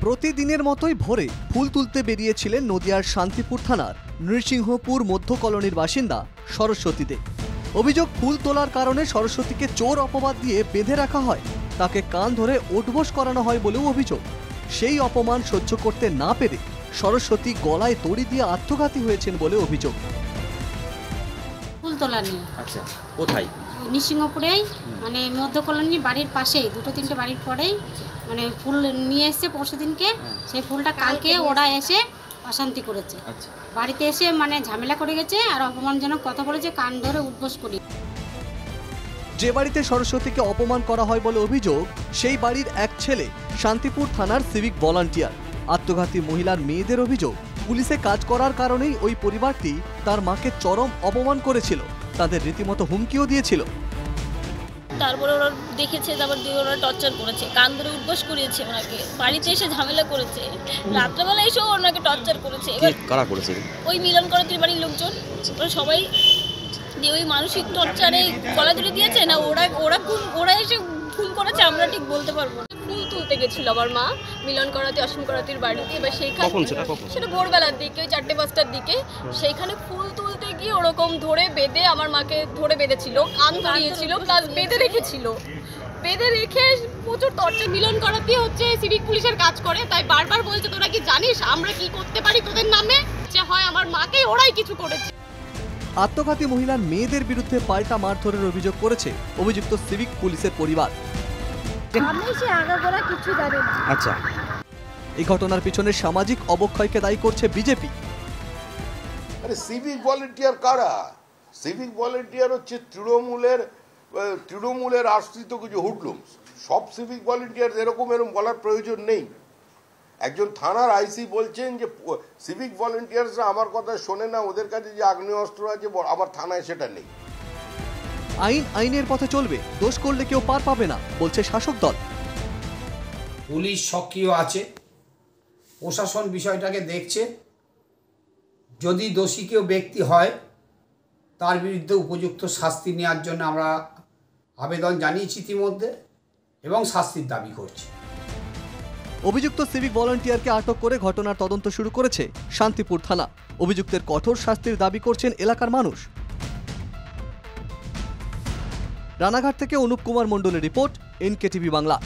প্রতিদিনের মতোই ভোরে ফুল তুলতে বেরিয়েছিলেন নদিয়ার শান্তিপুর থানার নৃসিংহপুর মধ্য কলোনির বাসিন্দা সরস্বতী দে। অভিযোগ, ফুল তোলার কারণে সরস্বতীকে চোর অপবাদ দিয়ে বেঁধে রাখা হয়, তাকে কান ধরে ওঠবোস করানো হয় বলেও অভিযোগ। সেই অপমান সহ্য করতে না পেরে সরস্বতী গলায় দড়ি দিয়ে আত্মঘাতী হয়েছেন বলে অভিযোগ। ফুল তোলা নিয়ে। আচ্ছা, কোথায়? নৃসিংহপুরেই, মানে মধ্য কলোনি বাড়ির পাশেই, দুটো তিনটে বাড়ির পরেই মানে ফুল নিয়ে এসছে পরশুদিনকে। সেই ফুলটা কালকে ওরা এসে অশান্তি করেছে। বাড়িতে এসে মানে ঝামেলা করে গেছে আর অপমানজনক কথা বলেছে, কান ধরে উঠবোস করি। যে বাড়িতে সরস্বতীকে অপমান করা হয় বলে অভিযোগ, সেই বাড়ির এক ছেলে শান্তিপুর থানার সিভিক ভলান্টিয়ার। আত্মঘাতী মহিলার মেয়েদের অভিযোগ, পুলিশে কাজ করার কারণেই ওই পরিবারটি তার মাকে চরম অপমান করেছিল, তাদের রীতিমতো হুমকিও দিয়েছিল। তারপরে ওরা দেখেছে, তারপর দিয়ে ওরা টর্চার করেছে, কান ধরে উঠবোস করিয়েছে, ওনাকে বাড়িতে এসে ঝামেলা করেছে, রাত্রেবেলা এসেও ওনাকে টর্চার করেছে। এবার কারা করেছে? ওই মিলন করাতির বাড়ির লোকজন, ওরা সবাই দিয়ে ওই মানসিক টর্চারে গলা ধরে দিয়েছে না, ওরা এসে খুন করেছে, আমরা ঠিক বলতে পারবো না। ফুল তুলতে গেছিল আমার মা মিলন করাতি অসীম করাতির বাড়িতে। এবার সেইখানে সেটা ভোরবেলার দিকে, ওই 4-5টার দিকে, সেইখানে ফুল তুলতে গিয়ে ওরকম ধরে বেঁধে আমার মাকে ধরে বেঁধেছিল, কান ধরিয়েছিল, প্লাস বেঁধে রেখেছিল। বেঁধে রেখে প্রচুর টর্চার। মিলন করাতি হচ্ছে সিভিক পুলিশের কাজ করে, তাই বারবার বলছে তোরা কি জানিস আমরা কি করতে পারি তোদের নামে, যে হয় আমার মাকে ওরাই কিছু করেছে। আত্মঘাতী মহিলার মেয়েদের বিরুদ্ধে পাল্টা মারধরের অভিযোগ করেছে অভিযুক্ত সিভিক পুলিশের পরিবার। আচ্ছা, এই ঘটনার পিছনে সামাজিক অবক্ষয়কে দায়ী করছে বিজেপি। আরে সিভিক ভলেন্টিয়ার কারা? সিভিক ভলেন্টিয়ার হচ্ছে তৃণমূলের আশ্রিত কিছু হুডলুম। সব সিভিক ভলেন্টিয়ার এরকম বলার প্রয়োজন নেই। একজন থানার আইসি বলছেন যে সিভিক ভলেন্টিয়ার্সরা আমার কথা শোনে না, ওদের কাছে যে আগ্নেয়াস্ত্র আছে আমার থানায় সেটা নেই। আইন আইনের পথে চলবে, দোষ করলে কেউ পার পাবে না বলছে শাসক দল। পুলিশ সক্রিয় আছে, প্রশাসন বিষয়টাকে দেখছে, যদি দোষী কেউ ব্যক্তি হয় তার বিরুদ্ধে উপযুক্ত শাস্তি নেওয়ার জন্য আমরা আবেদন জানিয়েছি ইতিমধ্যে এবং শাস্তির দাবি করছি। অভিযুক্ত সিভিক ভলান্টিয়ারকে আটক করে ঘটনার তদন্ত শুরু করেছে শান্তিপুর থানা। অভিযুক্তের কঠোর শাস্তির দাবি করছেন এলাকার মানুষ। রানাঘাট থেকে অনুপ কুমার মণ্ডলের রিপোর্ট, NKTV বাংলা।